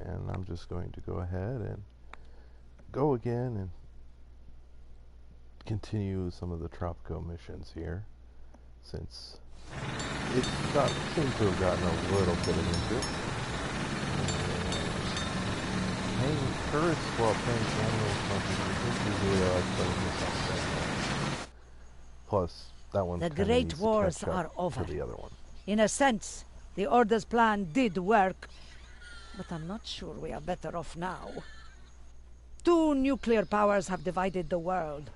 And I'm just going to go ahead and go again and continue some of the Tropico missions here, since it seems to have gotten a little bit of interest. Paying tourists while paying annual contributions, usually I like playing this on second. Plus, that one The kind of Great needs Wars to catch are up over. to the other one. In a sense, the Order's plan did work, but I'm not sure we are better off now. Two nuclear powers have divided the world.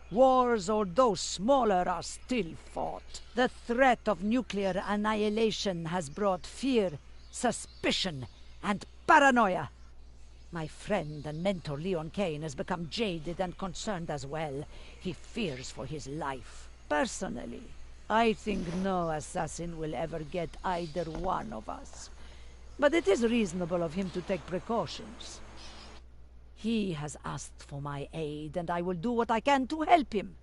Wars, although smaller, are still fought. The threat of nuclear annihilation has brought fear, suspicion, and paranoia. My friend and mentor Leon Kane has become jaded and concerned as well. He fears for his life. Personally, I think no assassin will ever get either one of us. But it is reasonable of him to take precautions. He has asked for my aid, and I will do what I can to help him.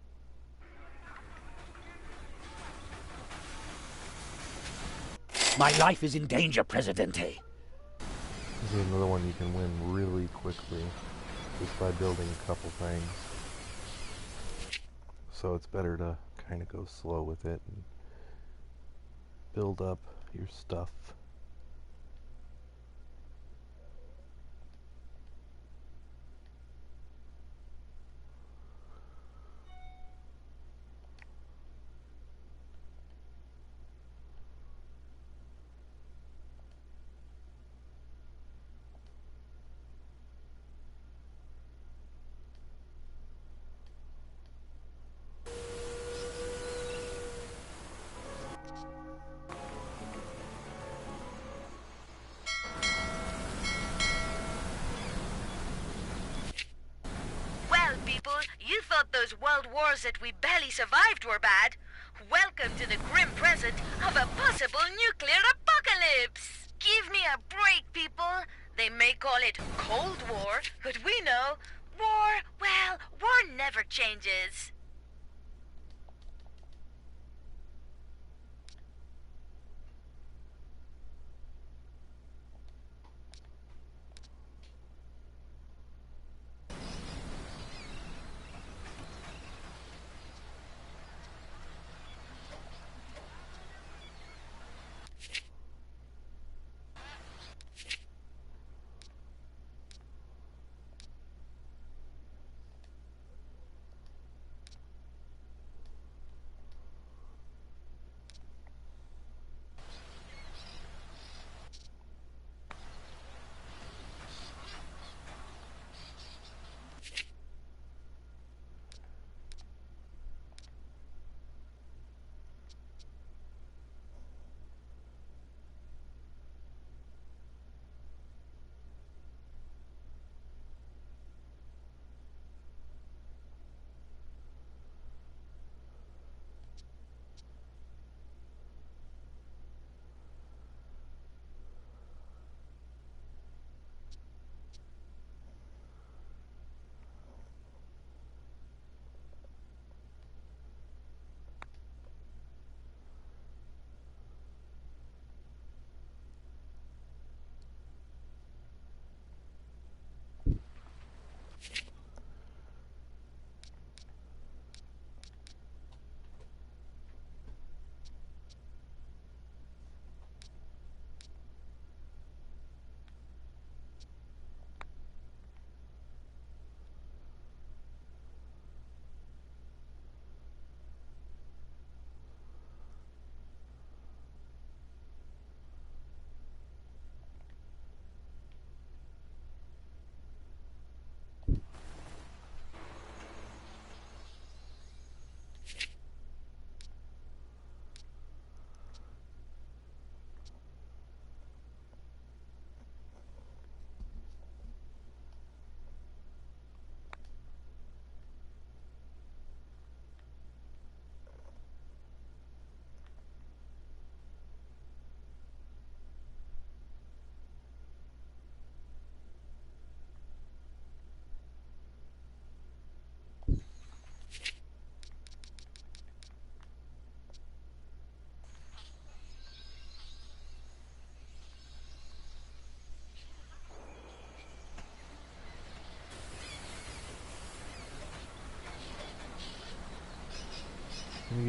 My life is in danger, Presidente. This is another one you can win really quickly just by building a couple things. So it's better to kind of go slow with it and build up your stuff. Well, people, you thought those world wars that we barely survived were bad. Welcome to the grim present of a possible nuclear apocalypse. Give me a break, people. They may call it Cold War, but we know war, well, war never changes.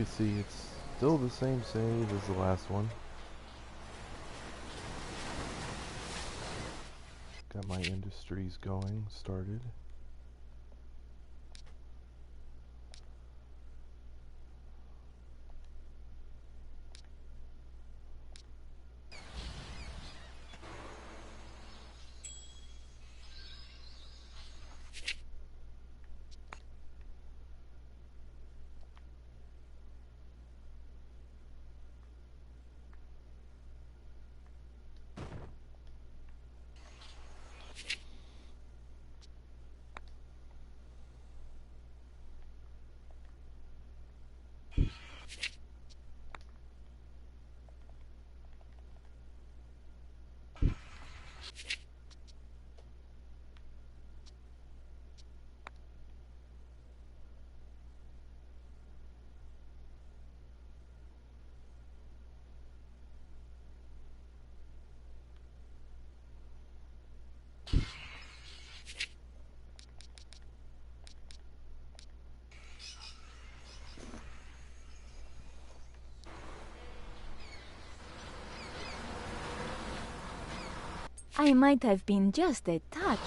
can see, it's still the same save as the last one. Got my industries going, started. I might have been just a touch.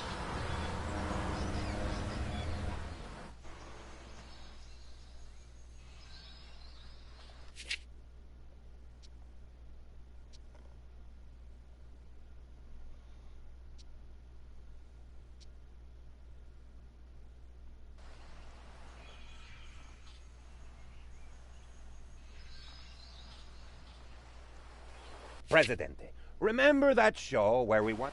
Presidente, remember that show where we went?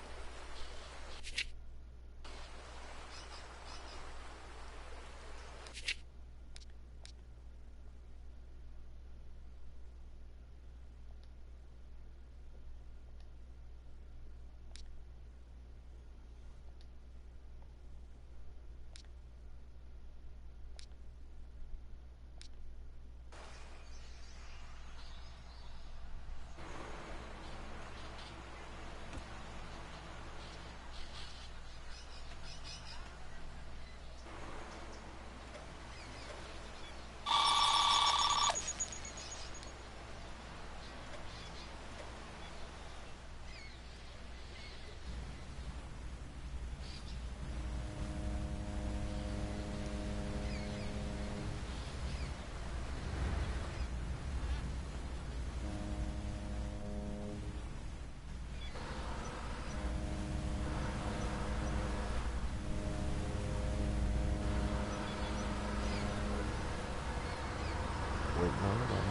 Waiting on the button.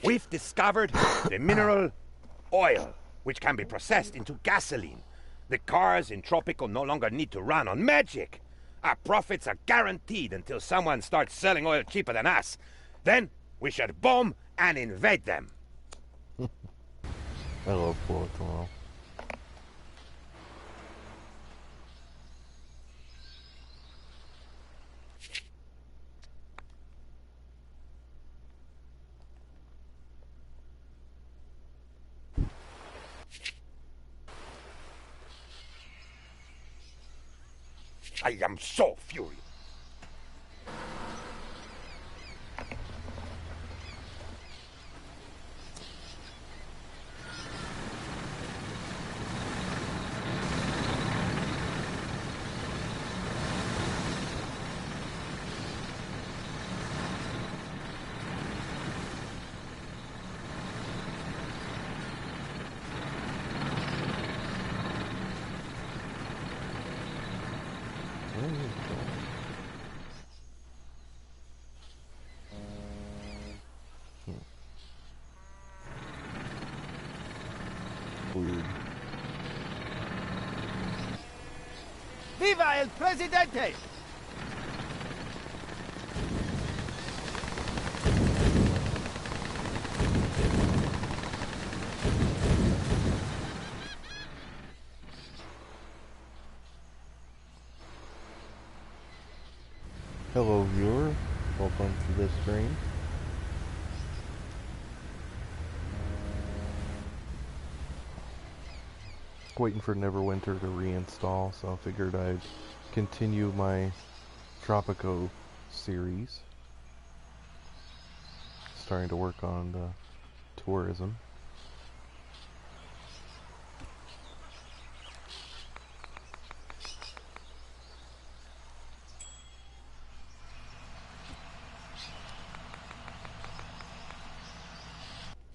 We've discovered the mineral oil, which can be processed into gasoline. The cars in Tropico no longer need to run on magic. Our profits are guaranteed until someone starts selling oil cheaper than us. Then we should bomb and invade them. I love Forgotton. I am so furious. Weird. ¡Viva el presidente! Hello viewer, welcome to this stream. Waiting for Neverwinter to reinstall, so I figured I'd continue my Tropico series. Starting to work on the tourism.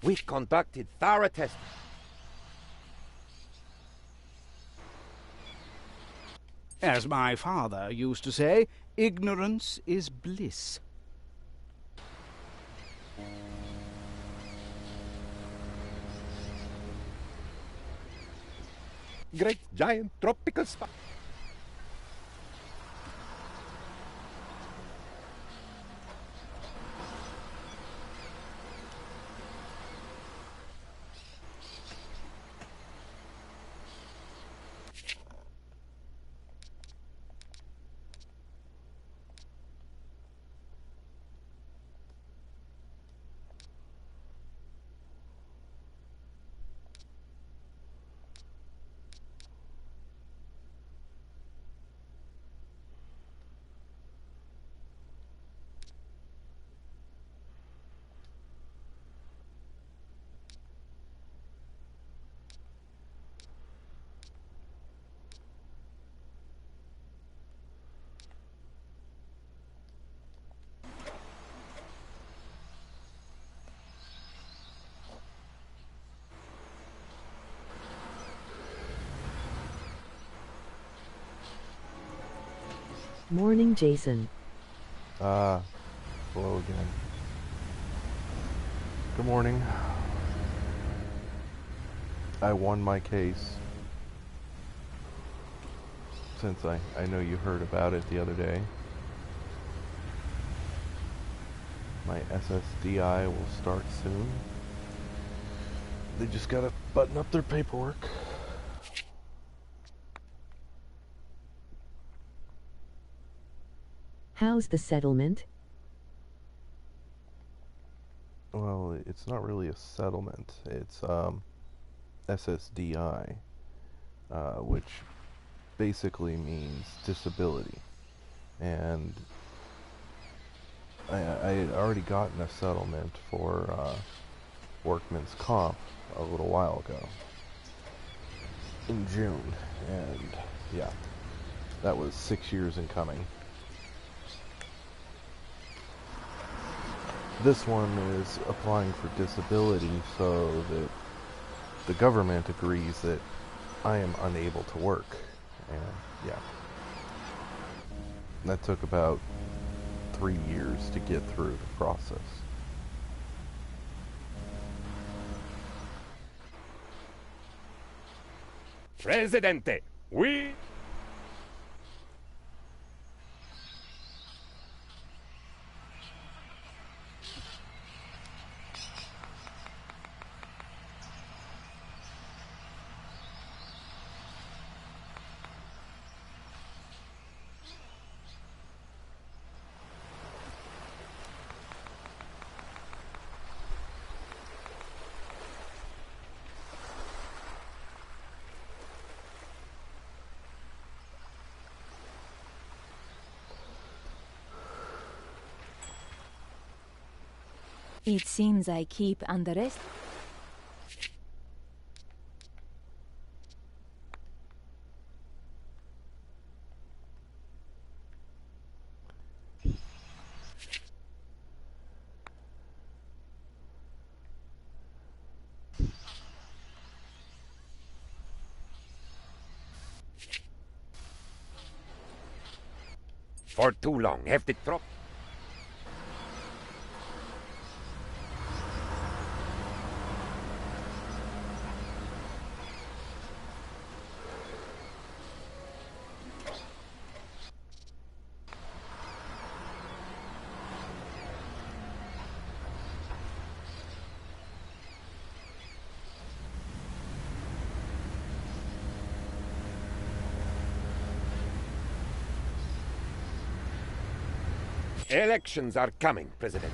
We conducted thorough tests. As my father used to say, ignorance is bliss. Great giant tropical spider. Morning, Jason. Hello again. Good morning. I won my case. Since I know you heard about it the other day. My SSDI will start soon. They just gotta button up their paperwork. How's the settlement? Well, it's not really a settlement. It's SSDI, which basically means disability. And I had already gotten a settlement for workman's comp a little while ago. In June. And yeah, that was 6 years in coming. This one is applying for disability so that the government agrees that I am unable to work. And yeah, that took about 3 years to get through the process. Presidente, we... It seems I keep underestimating. For too long, have the trop... Elections are coming, President.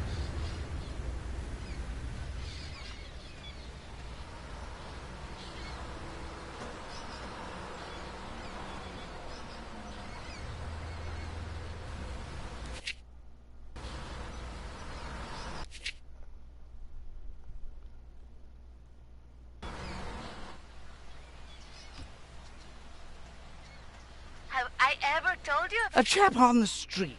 Have I ever told you? A chap on the street.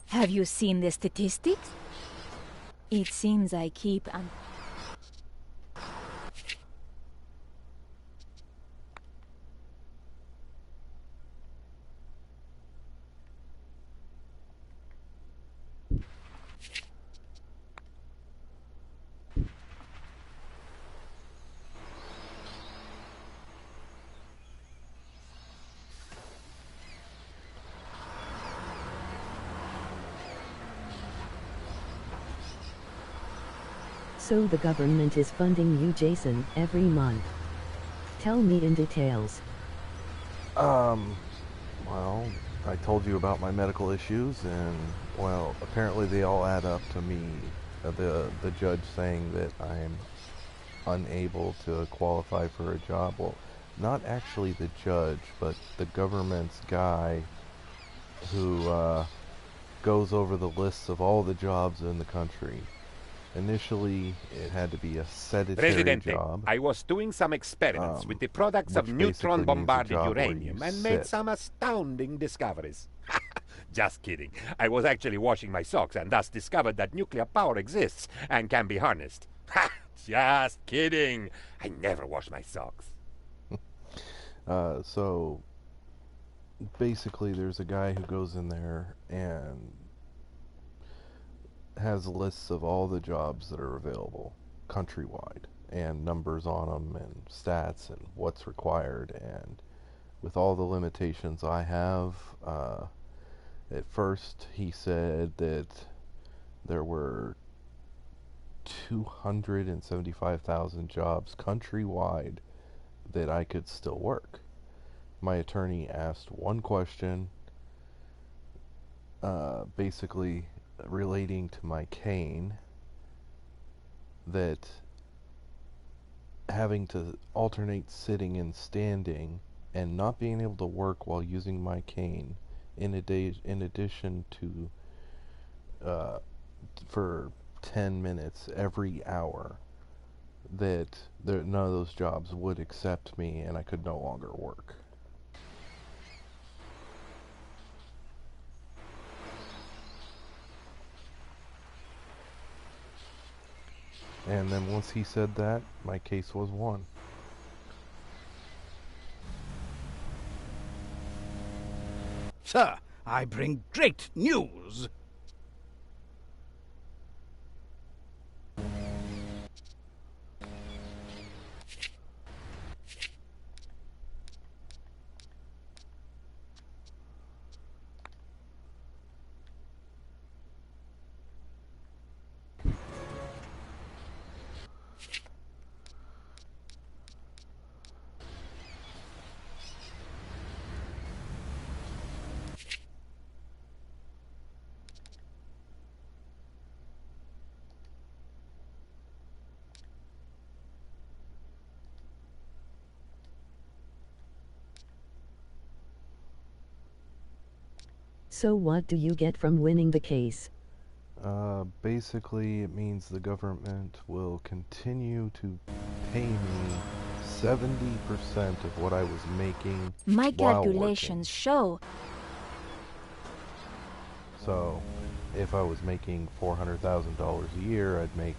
Have you seen the statistics? It seems I keep on. So the government is funding you, Jason, every month. Tell me in details. Well, I told you about my medical issues, and, well, apparently they all add up to me, the judge saying that I'm unable to qualify for a job. Well, not actually the judge, but the government's guy who goes over the lists of all the jobs in the country. Initially, it had to be a sedentary Presidente, job. I was doing some experiments with the products of which basically means a neutron-bombarded job where uranium you and made sit. some astounding discoveries. Just kidding. I was actually washing my socks and thus discovered that nuclear power exists and can be harnessed. Ha! Just kidding. I never wash my socks. So, basically, there's a guy who goes in there and has lists of all the jobs that are available countrywide and numbers on them and stats and what's required, and with all the limitations I have, at first he said that there were 275,000 jobs countrywide that I could still work. My attorney asked one question, basically relating to my cane, that having to alternate sitting and standing and not being able to work while using my cane in addition to for 10 minutes every hour, that none of those jobs would accept me and I could no longer work. And then once he said that, my case was won. Sir, I bring great news. So what do you get from winning the case? Basically, it means the government will continue to pay me 70% of what I was making My while calculations working. show. So, if I was making $400,000 a year, I'd make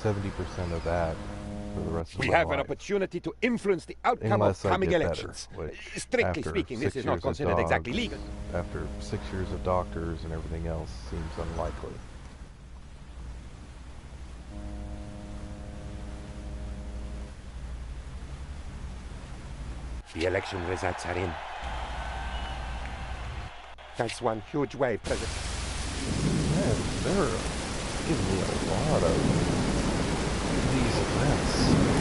70% of that for the rest of We my have an life. opportunity to influence the outcome Unless of I coming get better, elections. which Strictly after speaking, 6 this is not years of considered exactly dogs, legal. after 6 years of doctors and everything else, seems unlikely. The election results are in. That's one huge wave, President. Man, they're giving me a lot of these events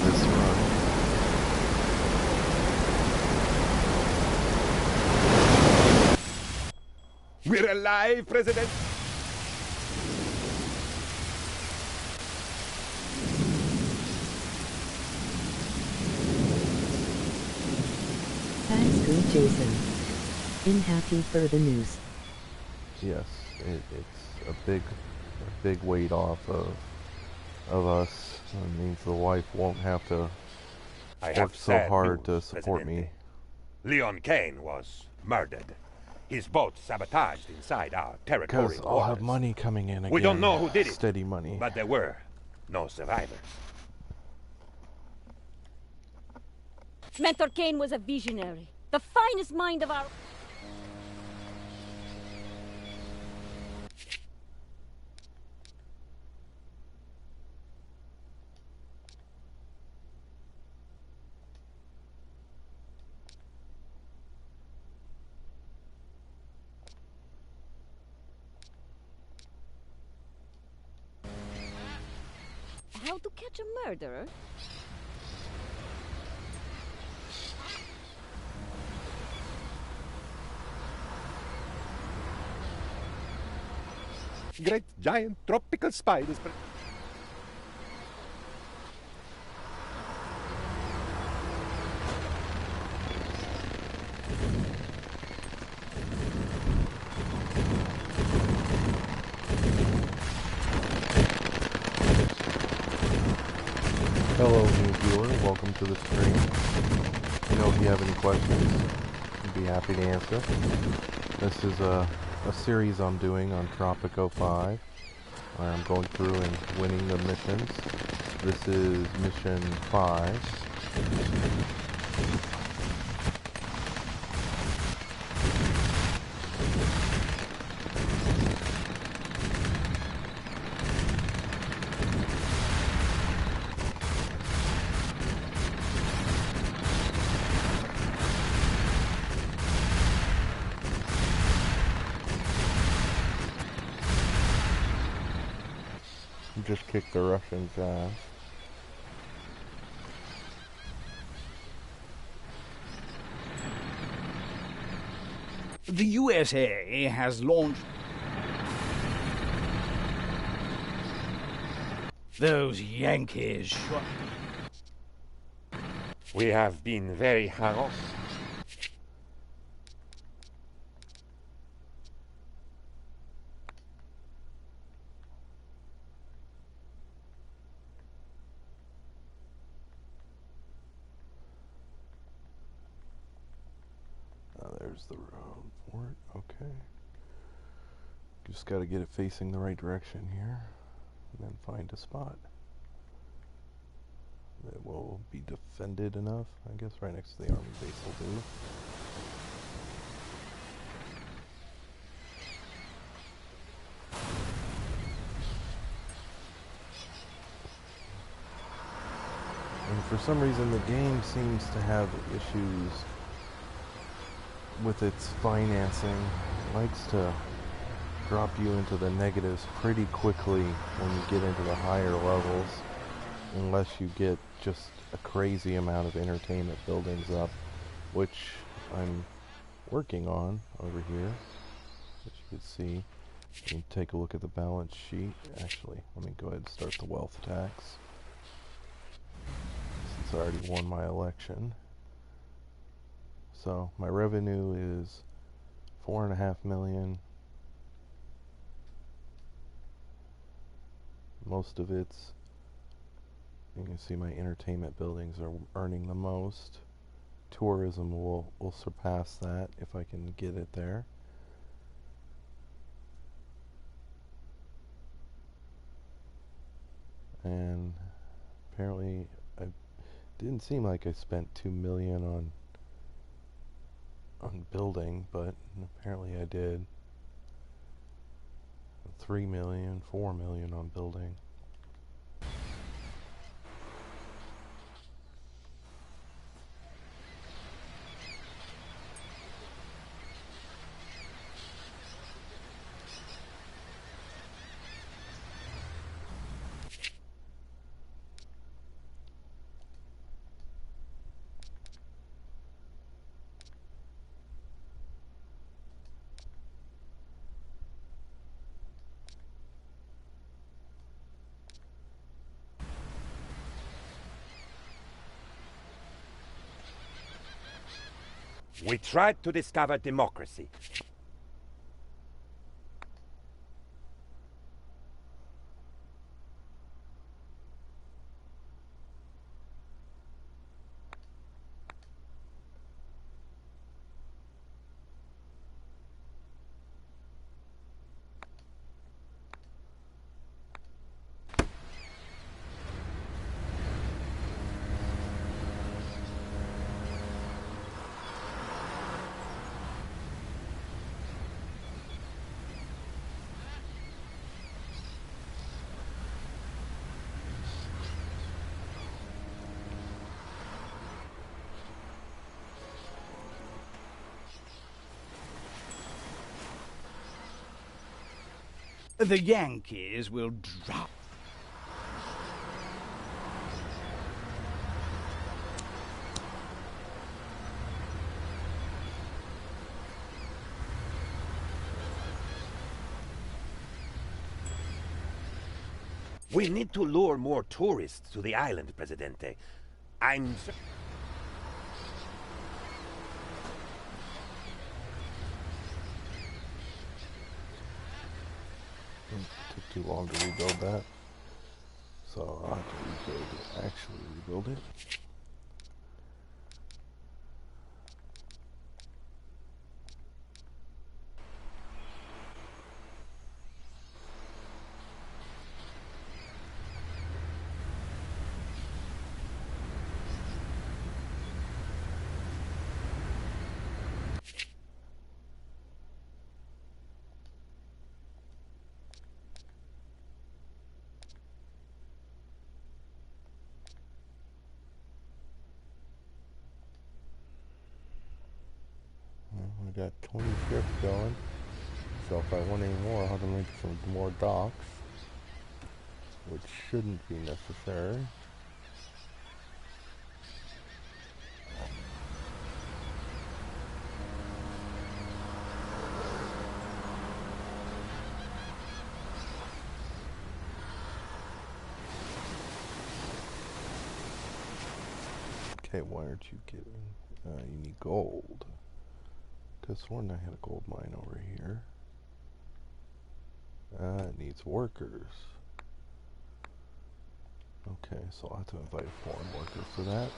this run. We're alive, President! Thanks, good Jason. In happy for the news. Yes, it's a big weight off of us. It means the wife won't have to work so hard to support me. Leon Kane was murdered. His boat sabotaged inside our territorial Because I'll waters. have money coming in again. We don't know who did it. Steady money. But there were no survivors. Mentor Kane was a visionary. The finest mind of our... How to catch a murderer? Great giant tropical spiders. Hello, new viewer. Welcome to the stream. If you have any questions, I'd be happy to answer. This is a series I'm doing on Tropico 5, where I'm going through and winning the missions. This is mission 5. Just kicked the Russians' ass. The USA has launched... Those Yankees shot... We have been very harassed. There's the road for it. Okay. Just got to get it facing the right direction here, and then find a spot that will be defended enough. I guess right next to the army base will do. And for some reason the game seems to have issues with its financing. It likes to drop you into the negatives pretty quickly when you get into the higher levels, unless you get just a crazy amount of entertainment buildings up, which I'm working on over here, as you can see. You can take a look at the balance sheet. Actually, let me go ahead and start the wealth tax, since I already won my election. So my revenue is $4.5 million. Most of it's, you can see my entertainment buildings are earning the most. Tourism will surpass that if I can get it there. And apparently, I didn't seem like I spent 2 million on building, but apparently I did. 3 million, 4 million on building. We tried to discover democracy. The Yankees will drop. We need to lure more tourists to the island, Presidente. I'm... It took too long to rebuild that. So I'll have to rebuild it. Actually rebuild it. I got 20 ships going, so if I want any more, I'll have to make some more docks, which shouldn't be necessary. Okay, why aren't you getting, you need gold. Could have sworn I had a gold mine over here. It needs workers. Okay, so I'll have to invite foreign workers for that.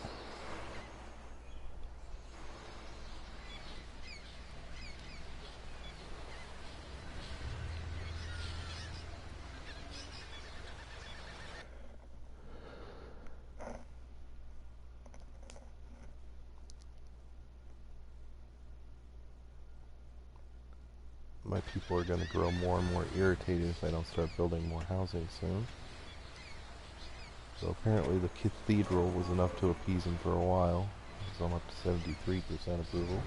My people are going to grow more and more irritated if I don't start building more housing soon. So apparently the cathedral was enough to appease them for a while. So I'm up to 73% approval.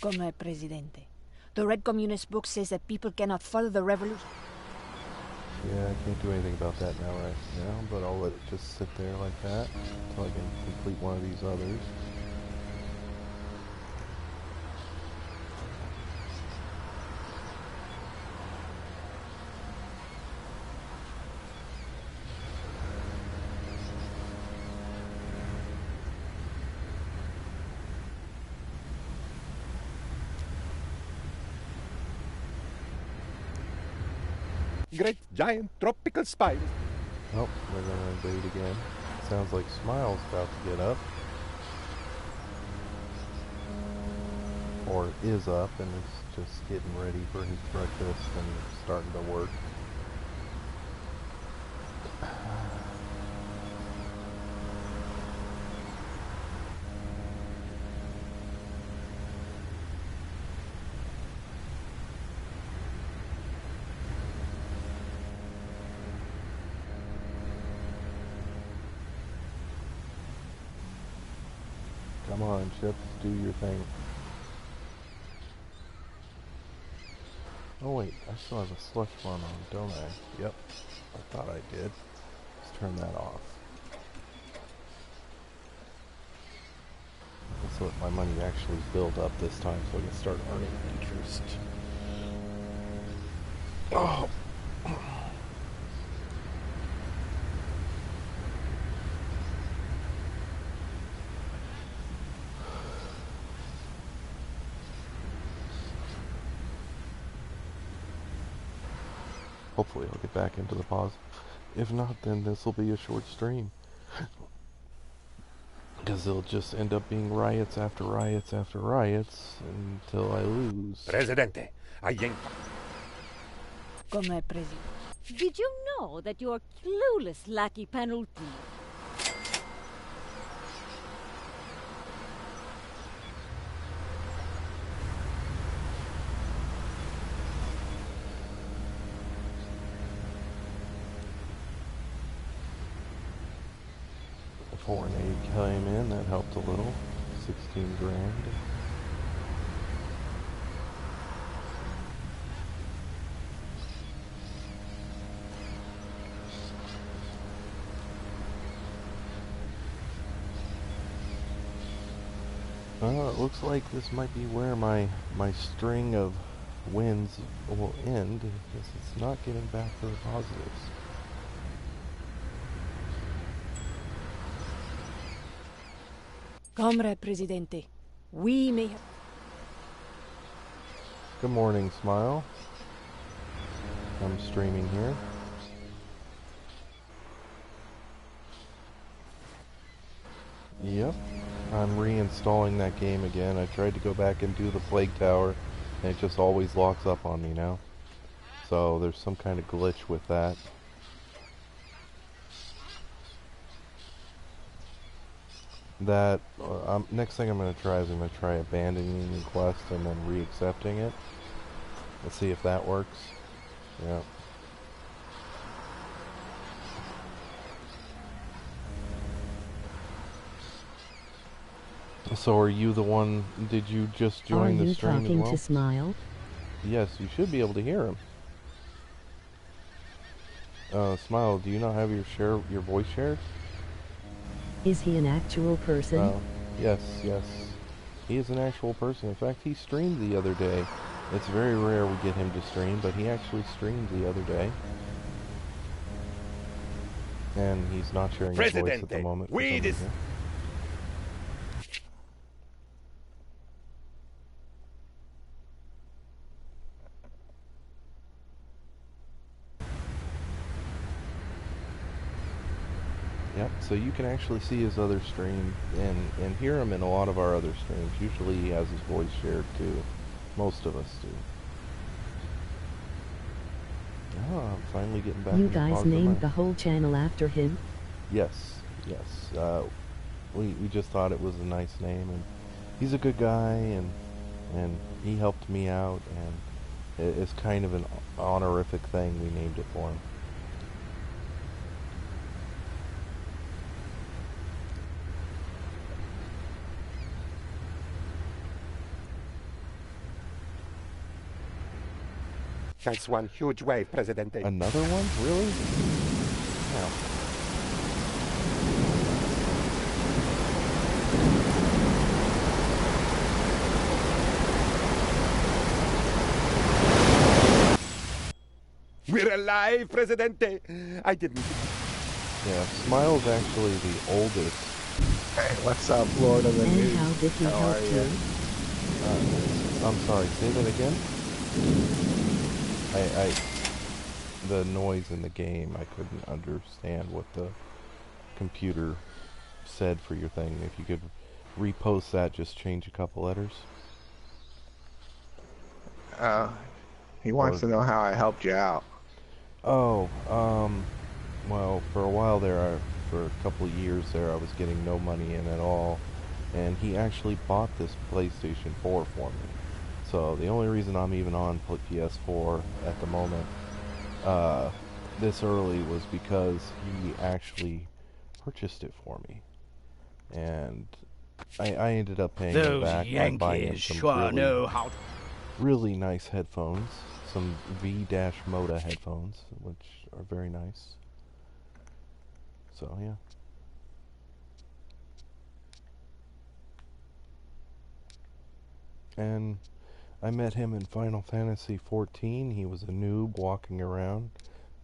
Come, Presidente. The Red Communist book says that people cannot follow the revolution. Yeah, I can't do anything about that right now, but I'll let it just sit there like that until I can complete one of these others. Great giant tropical spiders. Oh, they're gonna invade again. Sounds like Smile's about to get up. or is up, and is just getting ready for his breakfast and starting to work. Come on, Chips, do your thing. Oh wait, I still have a slush fund on, don't I? Yep, I thought I did. Let's turn that off. Let's let my money actually build up this time so I can start earning interest. Oh! Hopefully I'll get back into the pause. If not, then this will be a short stream. Because it'll just end up being riots after riots after riots until I lose. Presidente, alguien... Come President. Did you know that you're clueless, lackey penalty? Foreign aid came in, that helped a little. 16 grand. It looks like this might be where my string of wins will end, because it's not getting back to the positives. Comrade Presidente, we may have... Good morning, Smile. I'm streaming here. Yep, I'm reinstalling that game again. I tried to go back and do the Plague Tower, and it just always locks up on me now. So there's some kind of glitch with that. That next thing I'm going to try is I'm going to try abandoning the quest and then re-accepting it. Let's see if that works. Yeah. So are you the one, did you just join the stream as well? Are you talking to Smile? Yes, you should be able to hear him. Smile, do you not have your voice shared? Is he an actual person? Yes. He is an actual person. In fact, he streamed the other day. It's very rare we get him to stream, but he actually streamed the other day. And he's not sharing his voice at the moment. Yep, so you can actually see his other stream and hear him in a lot of our other streams. Usually he has his voice shared too. Most of us do. Oh, I'm finally getting back. You guys named the whole channel after him? Yes. We just thought it was a nice name, and he's a good guy, and he helped me out, and it's kind of an honorific thing. We named it for him. That's one huge wave, Presidente. Another one? Really? Yeah. We're alive, Presidente! I didn't... Yeah, Smile's actually the oldest. Hey, what's up, Lord of the And News? how did he help you? I'm sorry, say that again? The noise in the game, I couldn't understand what the computer said for your thing. If you could repost that, just change a couple letters. He wants Or to know how I helped you out. oh, well, for a while there, for a couple of years there, I was getting no money in at all, and he actually bought this PlayStation 4 for me. So the only reason I'm even on PS4 at the moment, this early, was because he actually purchased it for me, and I ended up paying him Those back by buying him Yankees some sure know how. really nice headphones, some V-Moda headphones, which are very nice. So yeah. And I met him in Final Fantasy 14. He was a noob walking around.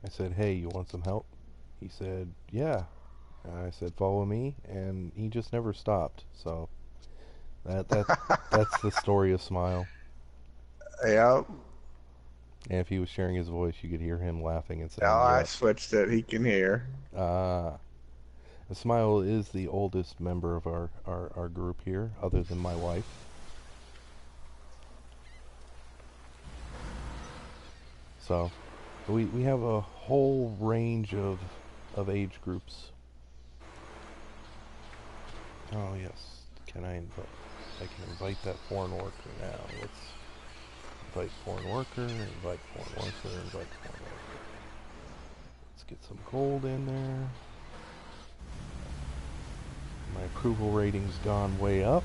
I said, "Hey, you want some help?" He said, "Yeah." And I said, "Follow me," and he just never stopped. So that's the story of Smile. Yep. And if he was sharing his voice, you could hear him laughing and Oh, saying, I "Yep." switched it. He can hear. Ah. Smile is the oldest member of our group here, other than my wife. So, we have a whole range of age groups. Oh yes, can I invite? I can invite that foreign worker now. Let's invite foreign worker, invite foreign worker, invite foreign worker. Let's get some gold in there. My approval rating's gone way up,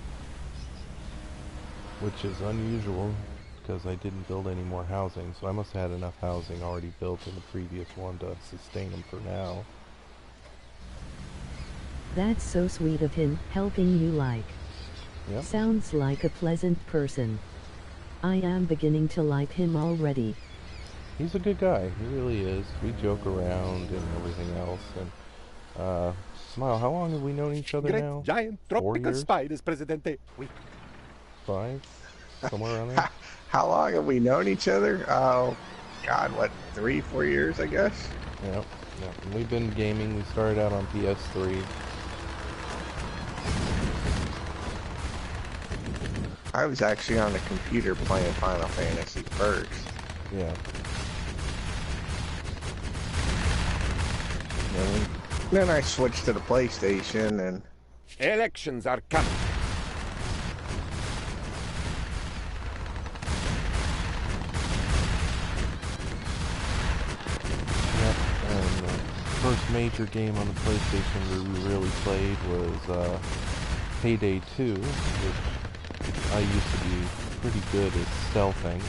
which is unusual because I didn't build any more housing, so I must have had enough housing already built in the previous one to sustain them for now. That's so sweet of him, helping you like. Yep. Sounds like a pleasant person. I am beginning to like him already. He's a good guy, he really is. We joke around and everything else, and, Smile, how long have we known each other Great now? giant 4 tropical years? spiders, Presidente. 5? Somewhere around there? How long have we known each other? Oh, God, what, 3, 4 years, I guess? Yep. And we've been gaming. We started out on PS3. I was actually on the computer playing Final Fantasy first. Yeah. Then I switched to the PlayStation, and Elections are coming. Yep. And the first major game on the PlayStation that we really played was Payday 2, which I used to be pretty good at stealthing.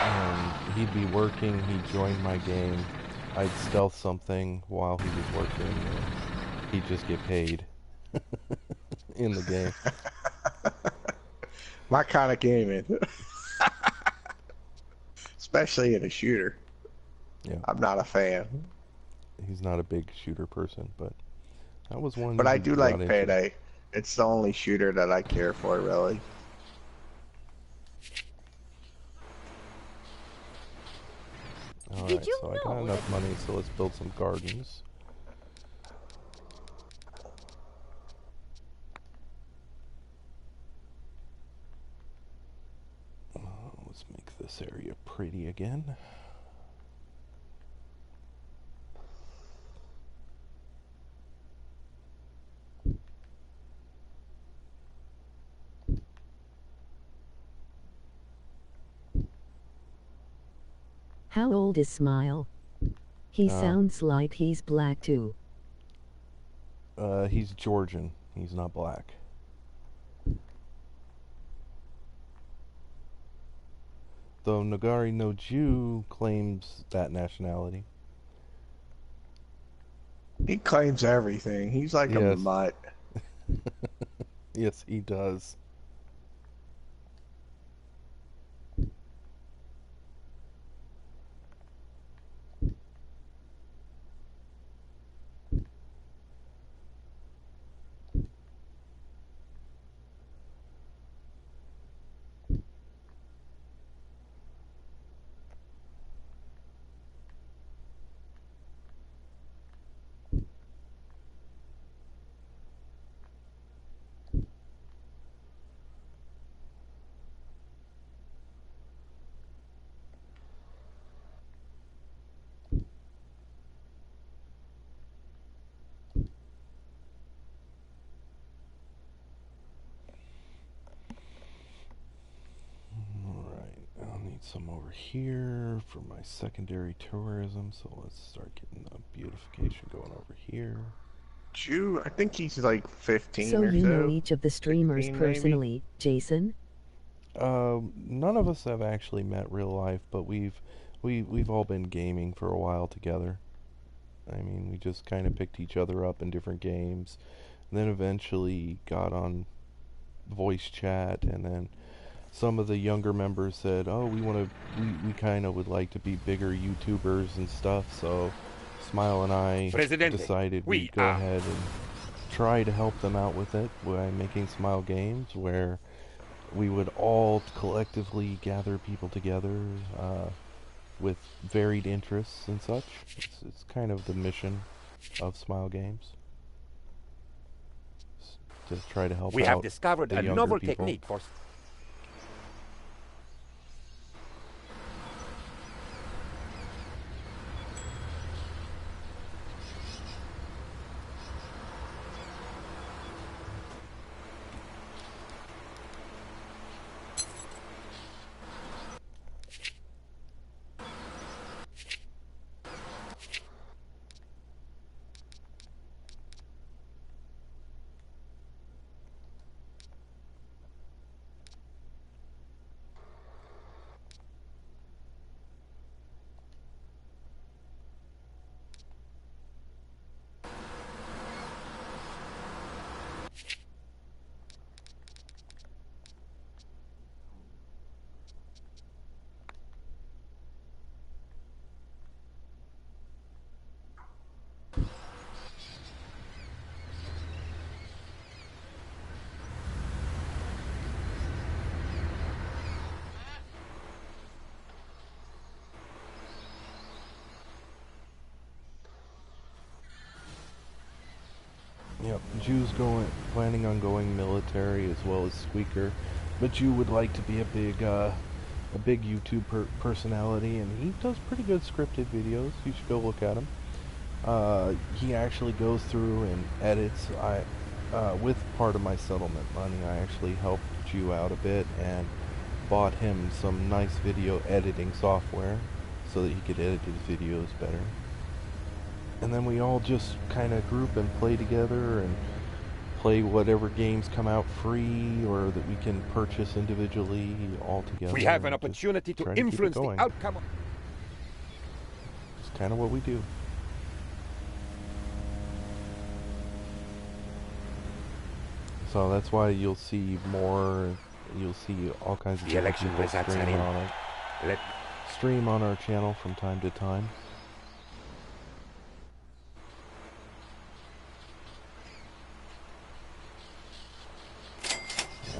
And he'd be working, he'd join my game, I'd stealth something while he was working, and he'd just get paid in the game. my kind of gaming. Especially in a shooter. Yeah. I'm not a fan. He's not a big shooter person, but that was one But I he do got like into. Payday. It's the only shooter that I care for, really. Alright, Did you so I got know enough money, so let's build some gardens. Let's make this area pretty again. How old is Smile? He sounds like he's black too. He's Georgian. He's not black. Though Nagari no Jew claims that nationality. He claims everything. He's like a Yes. mutt. Yes, he does. some over here for my secondary tourism, so let's start getting the beautification going over here. Jew, I think he's like 15 So or you know so. each of the streamers 16 maybe? personally, Jason? None of us have actually met real life, but we've all been gaming for a while together. I mean, we just kind of picked each other up in different games, and then eventually got on voice chat, and then some of the younger members said, "Oh, we kind of would like to be bigger YouTubers and stuff." So Smile and I Presidente, decided we we'd go are- ahead and try to help them out with it by making Smile Games, where we would all collectively gather people together with varied interests and such. It's kind of the mission of Smile Games, to try to help We out have discovered the a younger novel people. technique for... Yep, Jew's planning on going military as well as Squeaker, but Jew would like to be a big YouTube personality, and he does pretty good scripted videos. You should go look at him. He actually goes through and edits. With part of my settlement money, I actually helped Jew out a bit and bought him some nice video editing software so that he could edit his videos better. And then we all just kind of group and play together and play whatever games come out free or that we can purchase individually all together. We have an and just opportunity to try keep it influence the going. outcome of... It's kind of what we do. So that's why you'll see all kinds of The election people results are in. stream on our channel from time to time.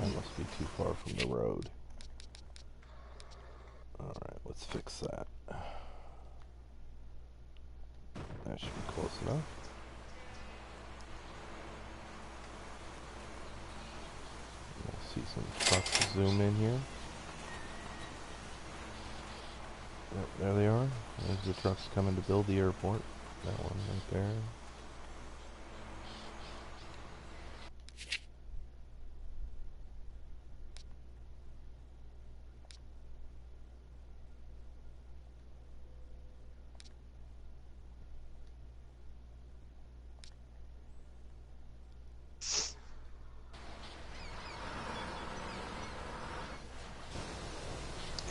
That must be too far from the road. Alright, let's fix that. That should be close enough. We'll see some trucks zoom in here. Yep, there they are. There's the trucks coming to build the airport. That one right there.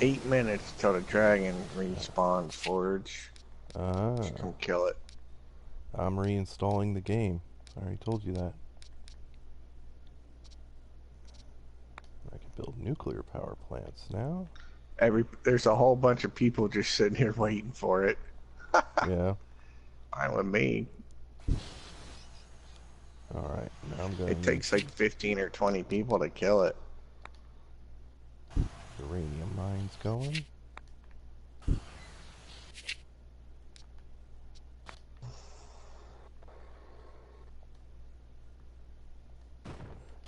Eight minutes till the dragon respawns, Forge. Just come kill it. I'm reinstalling the game. I already told you that. I can build nuclear power plants now. There's a whole bunch of people just sitting here waiting for it. Yeah. Fine with me. Alright, now I'm going It takes like 15 or 20 people to kill it. uranium mines going.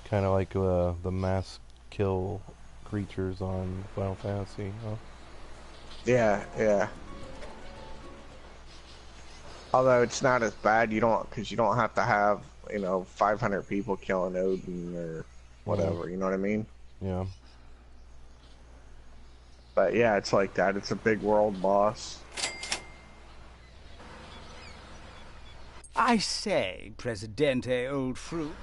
Kind of like the mass kill creatures on Final Fantasy, huh? Yeah, yeah. Although it's not as bad, because you don't have to have, 500 people killing Odin or whatever, you know what I mean? Yeah. But yeah, it's like that. It's a big world boss. I say, Presidente, old fruit.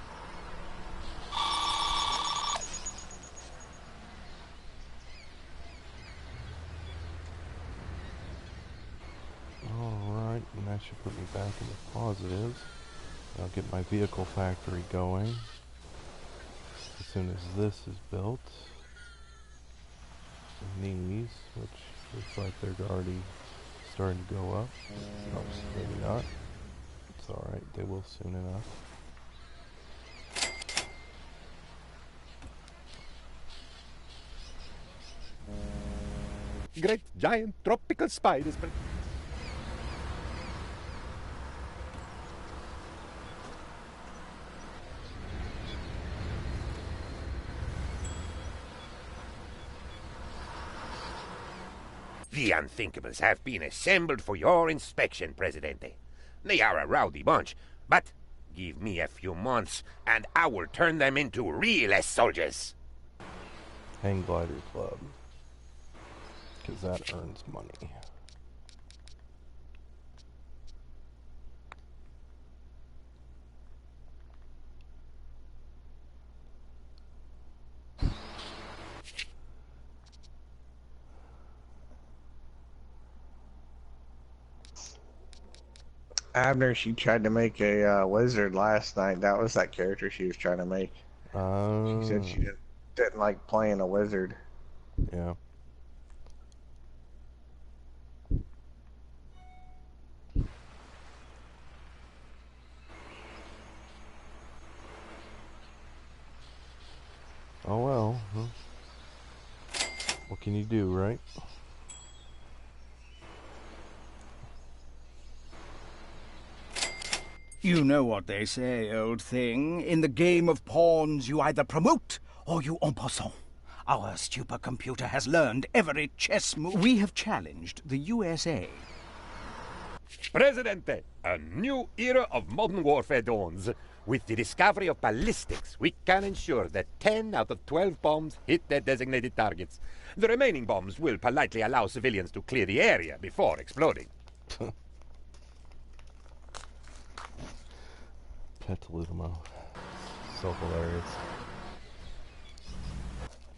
Alright, and that should put me back in the positives. I'll get my vehicle factory going as soon as this is built. And these, which looks like they're already starting to go up. Oh, maybe not. It's alright, they will soon enough. Great giant tropical spiders. The unthinkables have been assembled for your inspection, Presidente. They are a rowdy bunch, but give me a few months and I will turn them into real soldiers. Hang Glider Club. Because that earns money. Abner, she tried to make a wizard last night. That was that character she was trying to make. She said she didn't like playing a wizard. Yeah. Oh well. Huh? What can you do, right? You know what they say, old thing. In the game of pawns, you either promote or you en passant. Our supercomputer has learned every chess move. We have challenged the USA. Presidente, a new era of modern warfare dawns. With the discovery of ballistics, we can ensure that 10 out of 12 bombs hit their designated targets. The remaining bombs will politely allow civilians to clear the area before exploding. Petaluma. So hilarious.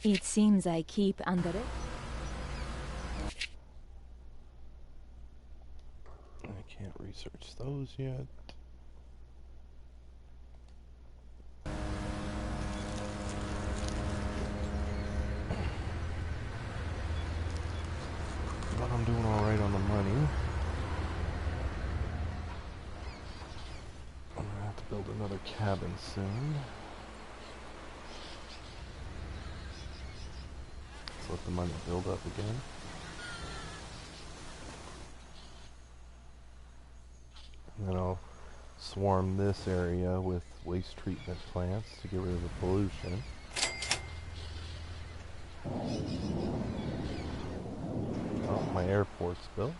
It seems I keep under it. I can't research those yet. But I'm doing alright on the money. I'm gonna have to build another cabin soon. Let's let the money build up again. And then I'll swarm this area with waste treatment plants to get rid of the pollution. Oh, my airport's built.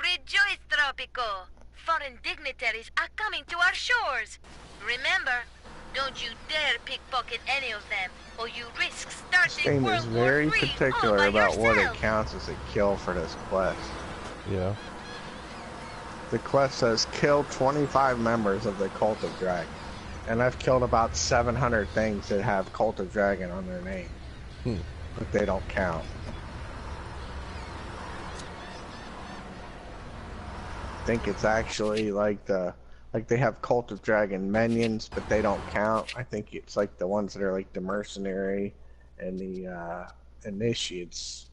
Rejoice, Tropico! Foreign dignitaries are coming to our shores. Remember, don't you dare pickpocket any of them, or you risk This starting game is World very War III all particular by about what it yourself. counts as a kill for this quest. Yeah. The quest says kill 25 members of the Cult of Dragon. And I've killed about 700 things that have Cult of Dragon on their name. But they don't count. I think it's actually like they have Cult of Dragon minions, but they don't count. I think it's like the ones that are like the mercenary and the initiates.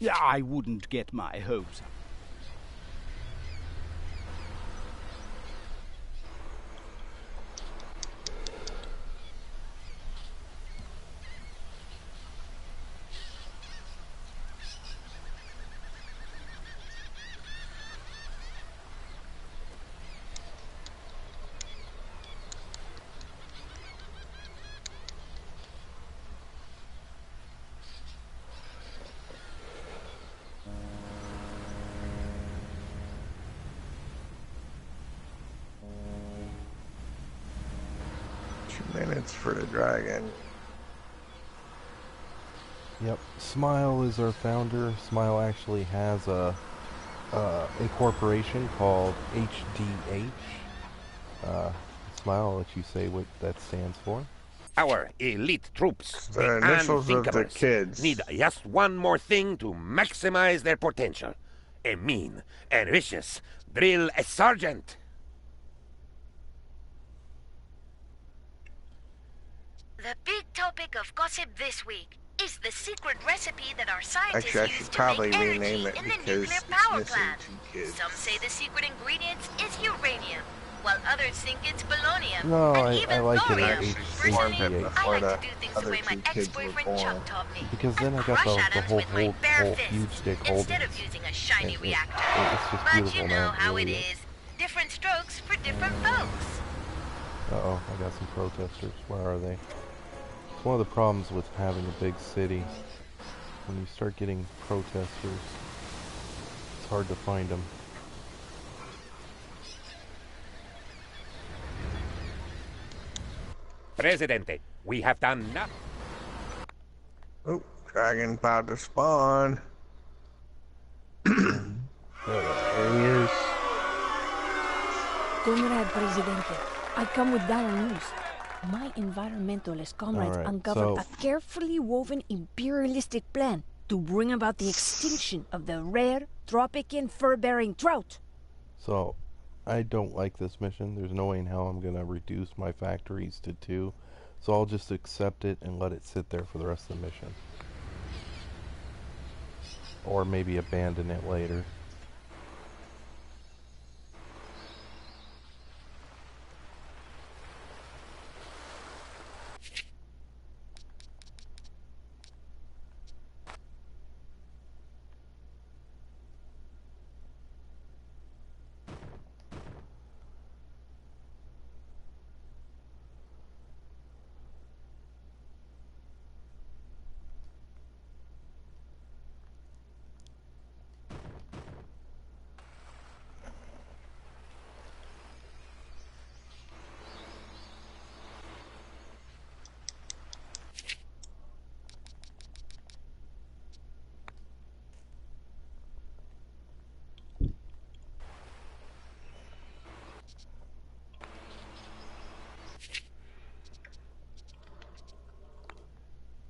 I wouldn't get my hopes up. Minutes for the dragon. Yep, Smile is our founder. Smile actually has a corporation called HDH. Smile, I'll let you say what that stands for. Our elite troops, The initials of the kids. need just one more thing to maximize their potential. A mean and vicious drill sergeant. The big topic of gossip this week is the secret recipe that our scientists Actually, I use should to probably make rename energy it in the because nuclear it's power missing plant. 2 kids. Some say the secret ingredient is uranium, while others think it's polonium, No, and I even like it thorium. at Personally, HDH. I like the to do things the other way my 2 kids were ex-boyfriend Chuck born. taught me. Because then and I got crush the atoms whole with my bare fist, huge stick instead holdings. of using a shiny It's reactor. just But beautiful you know now, how it really. is. Different strokes for different folks. Uh-oh, I got some protesters. Where are they? It's one of the problems with having a big city. When you start getting protesters, it's hard to find them. Presidente, we have done nothing. Oh, dragon about to spawn. There he is. Comrade Presidente, I come with dire news. My environmentalist comrades Alright, uncovered so- a carefully woven imperialistic plan to bring about the extinction of the rare Tropican fur-bearing trout. So, I don't like this mission. There's no way in hell I'm going to reduce my factories to 2. So I'll just accept it and let it sit there for the rest of the mission. Or maybe abandon it later.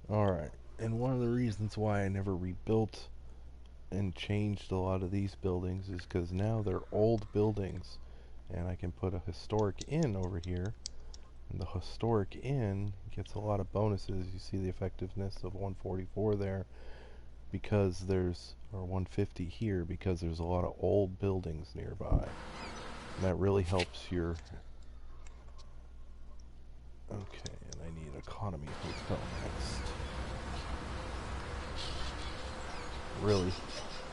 Alright, and one of the reasons why I never rebuilt and changed a lot of these buildings is because now they're old buildings, and I can put a historic inn over here, and the historic inn gets a lot of bonuses. You see the effectiveness of 144 there, because there's, or 150 here, because there's a lot of old buildings nearby. And that really helps your... Okay, and I need economy hotel next. Really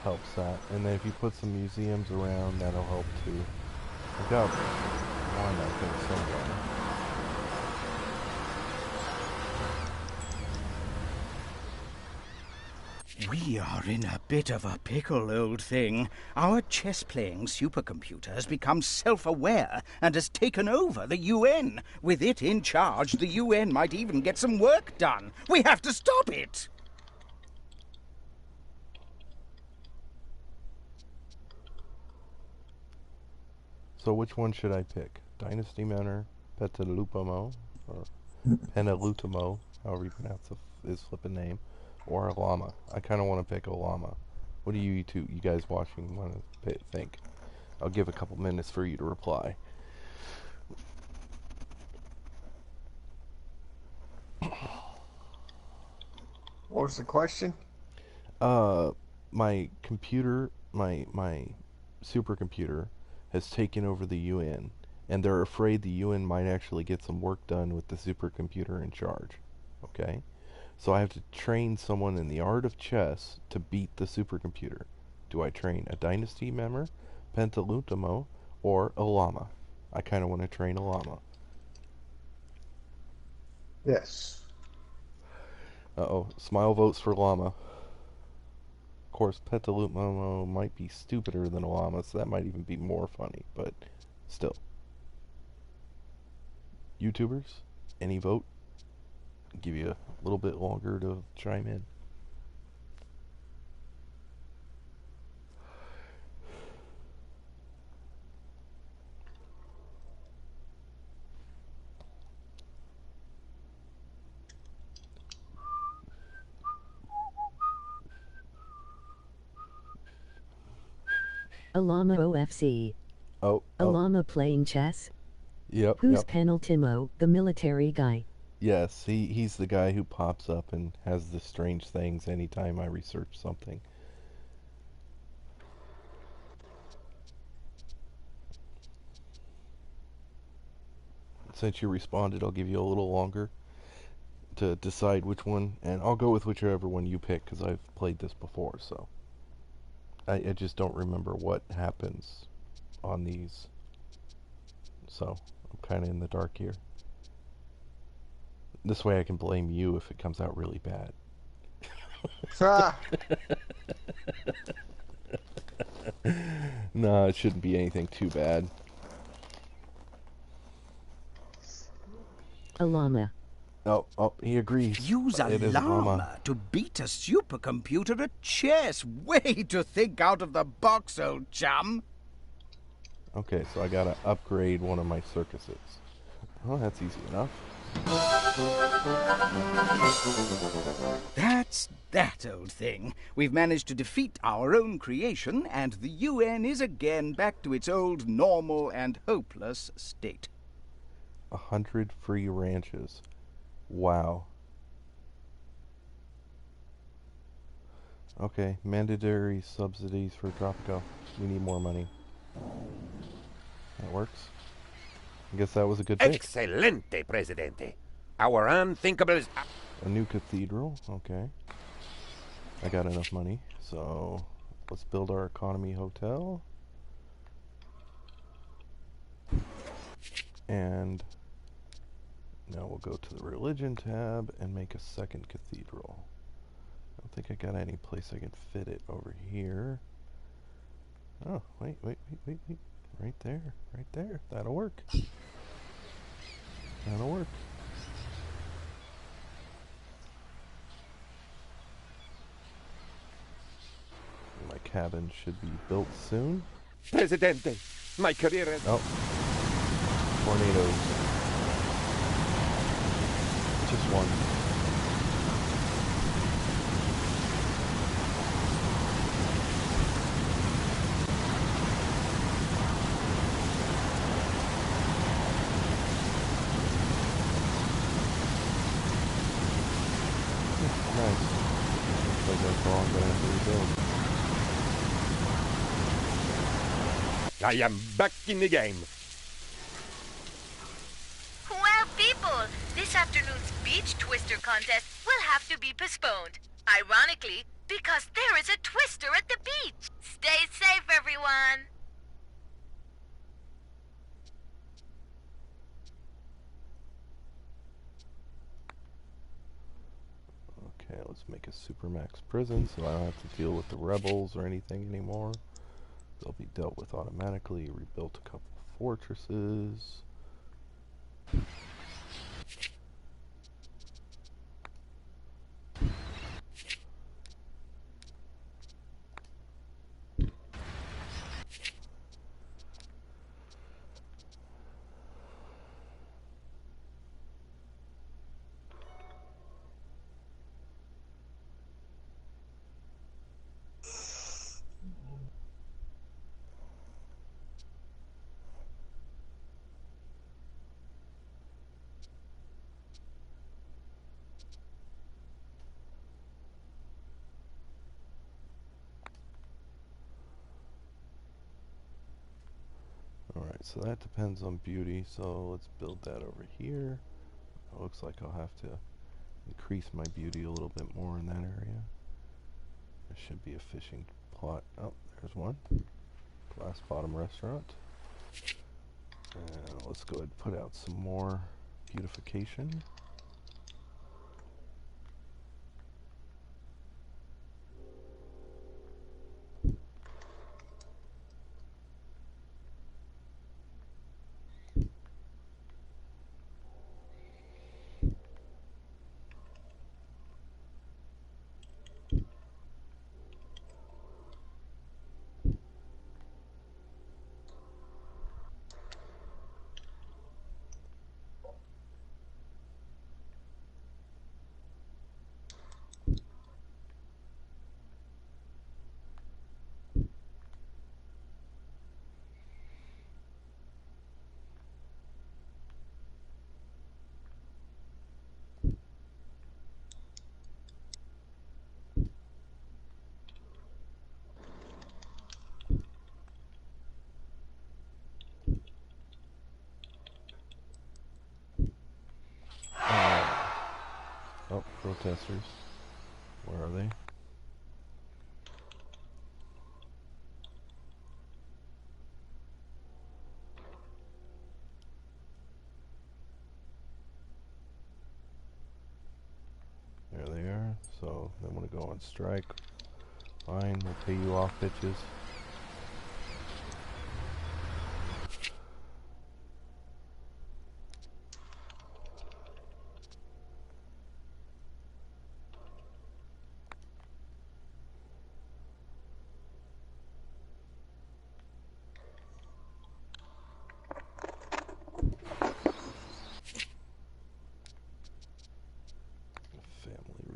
helps that. And then if you put some museums around, that'll help too. Look out. Why not go somewhere? We are in a bit of a pickle, old thing. Our chess-playing supercomputer has become self-aware and has taken over the UN. With it in charge, the UN might even get some work done. We have to stop it! So which one should I pick? Dynasty Manor, Petalupamo, or Penelutamo, however you pronounce his flippin' name, or a llama? I kind of want to pick a llama. What do you guys watching want to think? I'll give a couple minutes for you to reply. What was the question? my computer, my supercomputer, has taken over the UN, and they're afraid the UN might actually get some work done with the supercomputer in charge. Okay? So I have to train someone in the art of chess to beat the supercomputer. Do I train a dynasty member, Pentalutamo, or a llama? I kind of want to train a llama. Yes. Uh-oh, Smile votes for llama. Of course, Pentalutamo might be stupider than a llama, so that might even be more funny, but still. YouTubers, any vote? Give you a little bit longer to chime in. A llama OFC. Oh, A llama playing chess? Yep, Who's yep. Penultimo, the military guy? Yes, he's the guy who pops up and has the strange things anytime I research something. Since you responded, I'll give you a little longer to decide which one, and I'll go with whichever one you pick, because I've played this before, so. I just don't remember what happens on these, so I'm kind of in the dark here. This way I can blame you if it comes out really bad. No, it shouldn't be anything too bad. A llama. Oh, he agrees. Use a It is llama to beat a supercomputer at chess. Way to think out of the box, old chum. Okay, so I gotta upgrade one of my circuses. Oh, that's easy enough. That's that, old thing. We've managed to defeat our own creation, and the UN is again back to its old normal and hopeless state. 100 free ranches. Wow. Okay, mandatory subsidies for Tropico. We need more money. That works. I guess that was a good fix. Excelente, Presidente. Our unthinkables... A new cathedral. Okay. I got enough money, so let's build our economy hotel. And now we'll go to the religion tab and make a second cathedral. I don't think I got any place I can fit it over here. Oh, wait. Right there. That'll work. That'll work. My cabin should be built soon. Presidente, my career is... Oh. Tornadoes. Just one. Nice. Looks like that's all I'm gonna have to rebuild. I am back in the game. Well, people, this afternoon's beach twister contest will have to be postponed. Ironically, because there is a twister at the beach. Stay safe, everyone. Okay, let's make a supermax prison so I don't have to deal with the rebels or anything anymore. They'll be dealt with automatically. Rebuilt a couple fortresses. Alright, so that depends on beauty, so let's build that over here. It looks like I'll have to increase my beauty a little bit more in that area. There should be a fishing plot. Oh, there's one. Glass bottom restaurant. And let's go ahead and put out some more beautification. Oh, protesters. Where are they? There they are. So they want to go on strike. Fine, we'll pay you off, bitches.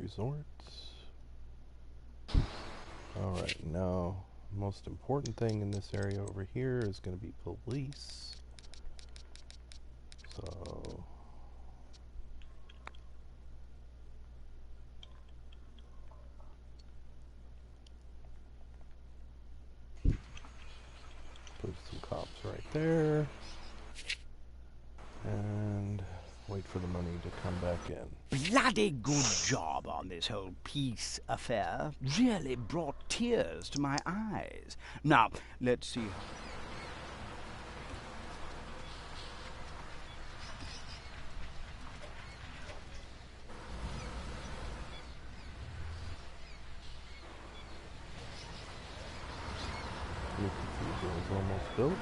Resorts. Alright, now, most important thing in this area over here is going to be police. So, put some cops right there. And wait for the money to come back in. Bloody good job on this whole peace affair. Really brought tears to my eyes. Now, let's see. Your cathedral is almost built.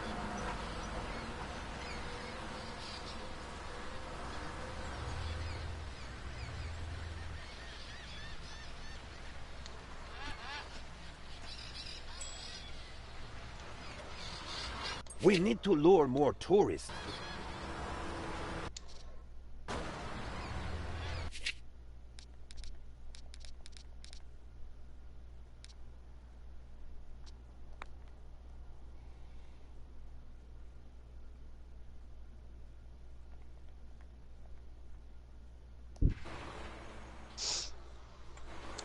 We need to lure more tourists.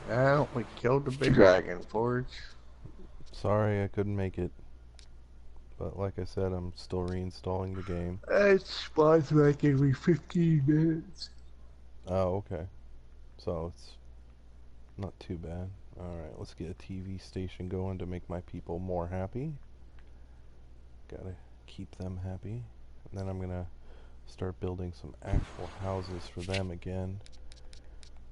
Well, we killed the big dragon, Forge. Sorry I couldn't make it. But like I said, I'm still reinstalling the game. It spawns like every 15 minutes. Oh, okay. So it's not too bad. Alright, let's get a TV station going to make my people more happy. Gotta keep them happy. And then I'm gonna start building some actual houses for them again.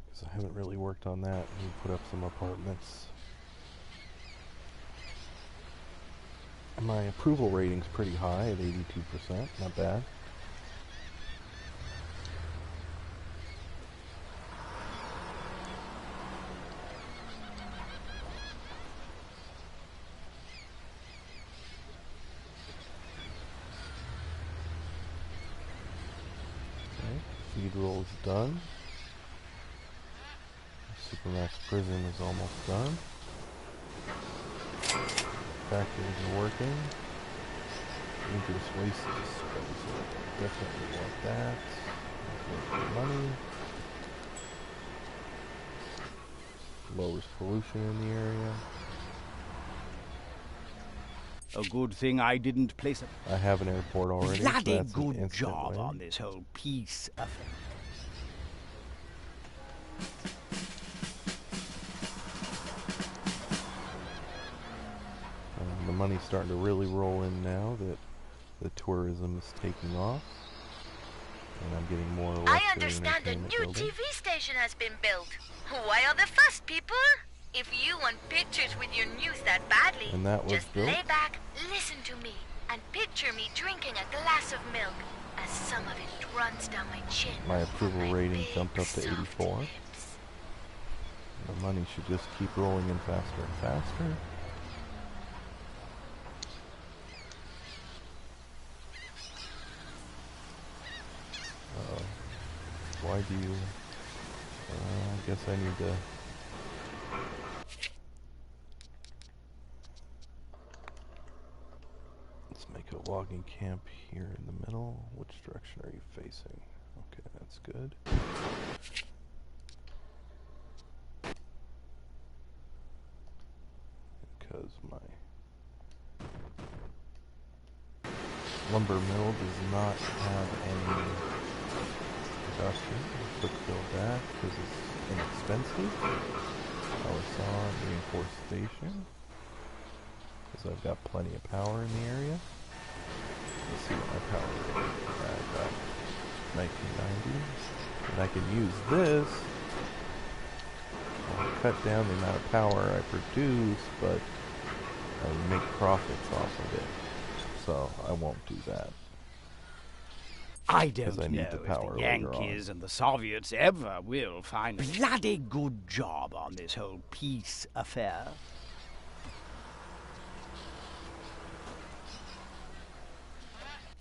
Because I haven't really worked on that. We put up some apartments. My approval rating's pretty high at 82%, not bad. Okay, cathedral is done. Supermax prison is almost done. Factories are working. Dangerous waste disposal. Definitely want that. Money. Lowers pollution in the area. A good thing I didn't place a I have an airport already. So bloody that's an good instant job win. on this whole piece of The money's starting to really roll in now that the tourism is taking off. And I'm getting more or less I understand a new TV station has been built. Why all the fuss, people? If you want pictures with your news that badly, And that was just built? lay back, listen to me, and picture me drinking a glass of milk as some of it runs down my chin. My approval on my rating big, jumped up to soft 84. lips. The money should just keep rolling in faster and faster. Why do you... I guess I need to... Let's make a logging camp here in the middle. Which direction are you facing? Okay, that's good. Because my lumber mill does not have any production. Quick build that because it's inexpensive. Power saw, reinforced station. Because I've got plenty of power in the area. Let's see what my power is. I've got 1990. And I can use this. I'll cut down the amount of power I produce, but I make profits off of it. So I won't do that. I don't I need know the if power the later Yankees and the Soviets ever will find a bloody good job on this whole peace affair.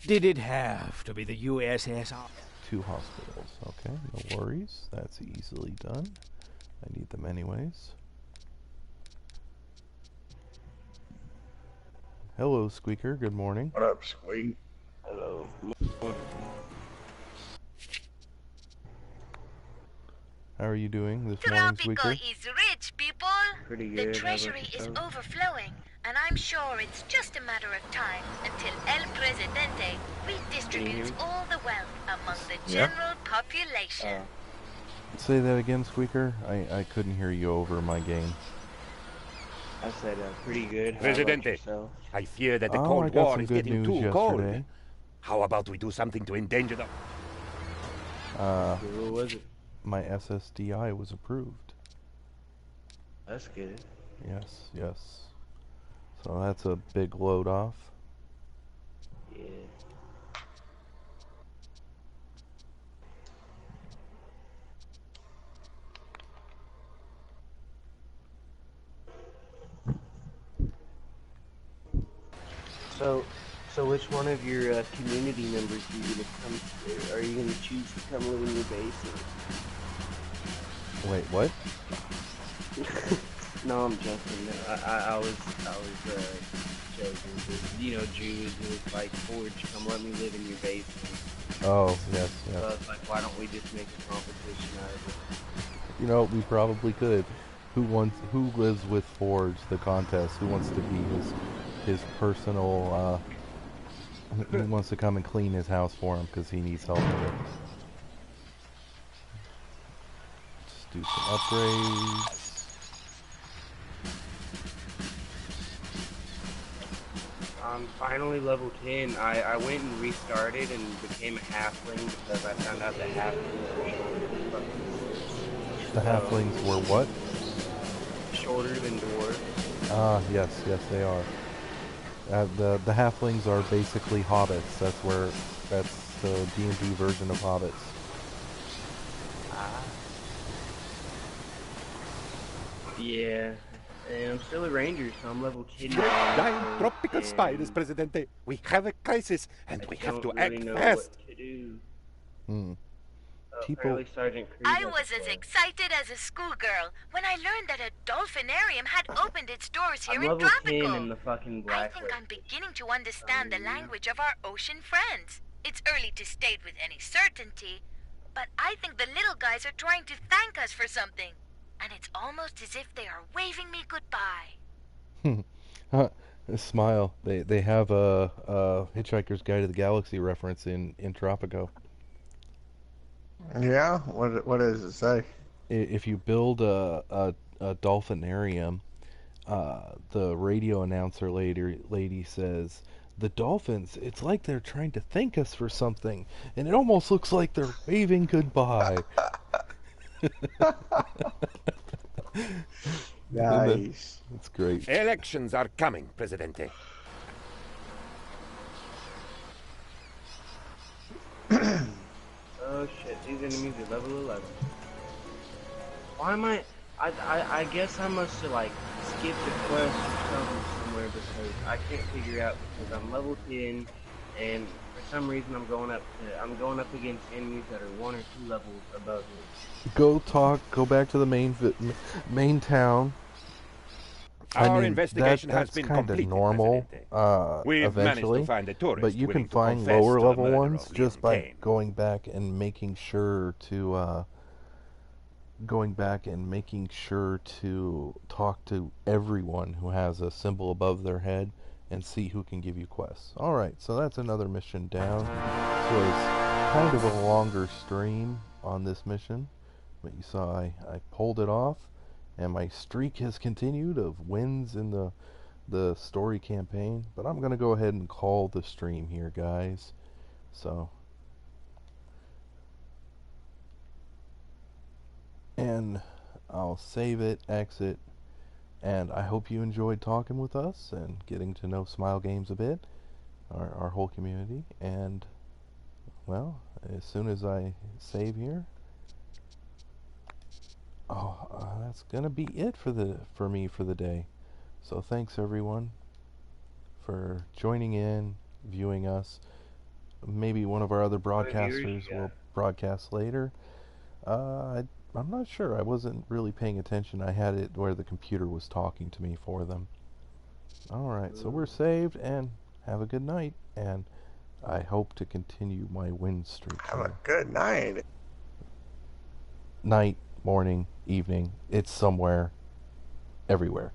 Did it have to be the USSR? 2 hospitals. Okay, no worries. That's easily done. I need them anyways. Hello, Squeaker. Good morning. What up, Squeak? Hello. How are you doing this morning, Tropico Squeaker? is rich, people. Pretty The good. How about treasury is yourself? overflowing, and I'm sure it's just a matter of time until El Presidente redistributes all the wealth among the Yeah. general population. Say that again, Squeaker. I couldn't hear you over my game. I said pretty good. How about Presidente, yourself? I fear that the Oh, I Cold got War some is good getting news too cold. yesterday. How about we do something to endanger the... What was it? My SSDI was approved. That's good. Yes, yes. So that's a big load off. Yeah. So which one of your community members are you gonna come? Are you gonna choose to come live in your base? Wait, what? No, I'm joking. No, I was joking. You know, Jews who was like, Forge, come let me live in your base. Oh, yes, So I yes. was like, why don't we just make a competition out of it? You know, we probably could. Who lives with Forge, the contest? Who wants to be his personal, who wants to come and clean his house for him because he needs help with it? Just do some upgrades. I'm finally level 10. I went and restarted and became a halfling because I found out that halflings were shorter than fucking dwarves. The halflings were what? Shorter than dwarves. Ah, yes, they are. The halflings are basically hobbits. That's the D&D version of hobbits. Yeah. And I'm still a ranger, so I'm level 10 now. Giant tropical and spiders, Presidente. We have a crisis, and I we have to don't really act know fast. what to do. People- Apparently Sergeant Cruz I has was a as plan. excited as a schoolgirl when I learned that a dolphinarium had opened its doors here I'm in level 10 Tropico. in the fucking I black think Lake. I'm beginning to understand the language of our ocean friends. It's early to state with any certainty, but I think the little guys are trying to thank us for something. And it's almost as if they are waving me goodbye. Smile. They have a Hitchhiker's Guide to the Galaxy reference in Tropico. Yeah. What does it say? If you build a dolphinarium, the radio announcer lady says, "The dolphins, it's like they're trying to thank us for something, and it almost looks like they're waving goodbye." Nice. That's great. Elections are coming, Presidente. Oh shit, these enemies are level 11. Why am I guess I must have like skipped a quest or something somewhere because I can't figure out because I'm level 10 and for some reason I'm going up against enemies that are 1 or 2 levels above me. Go back to the main town. Our investigation has that's been kind of completed, normal, We've managed eventually, to find a tourist but you willing can to find confess lower to the level murder ones of just Leon by Kane. going back and making sure to talk to everyone who has a symbol above their head and see who can give you quests. Alright, so that's another mission down. This was kind of a longer stream on this mission, but you saw I pulled it off, and my streak has continued of wins in the story campaign. But I'm going to go ahead and call the stream here, guys. So, and I'll save it, exit, and I hope you enjoyed talking with us and getting to know Smile Games a bit, our whole community. And, well, as soon as I save here, that's gonna be it for me for the day. So thanks everyone for joining in, viewing us. Maybe one of our other broadcasters will broadcast later. I'm not sure. I wasn't really paying attention. I had it where the computer was talking to me for them. Alright, so we're saved, and have a good night, and I hope to continue my win streak. Have a good night. Night, morning, evening, it's somewhere, everywhere.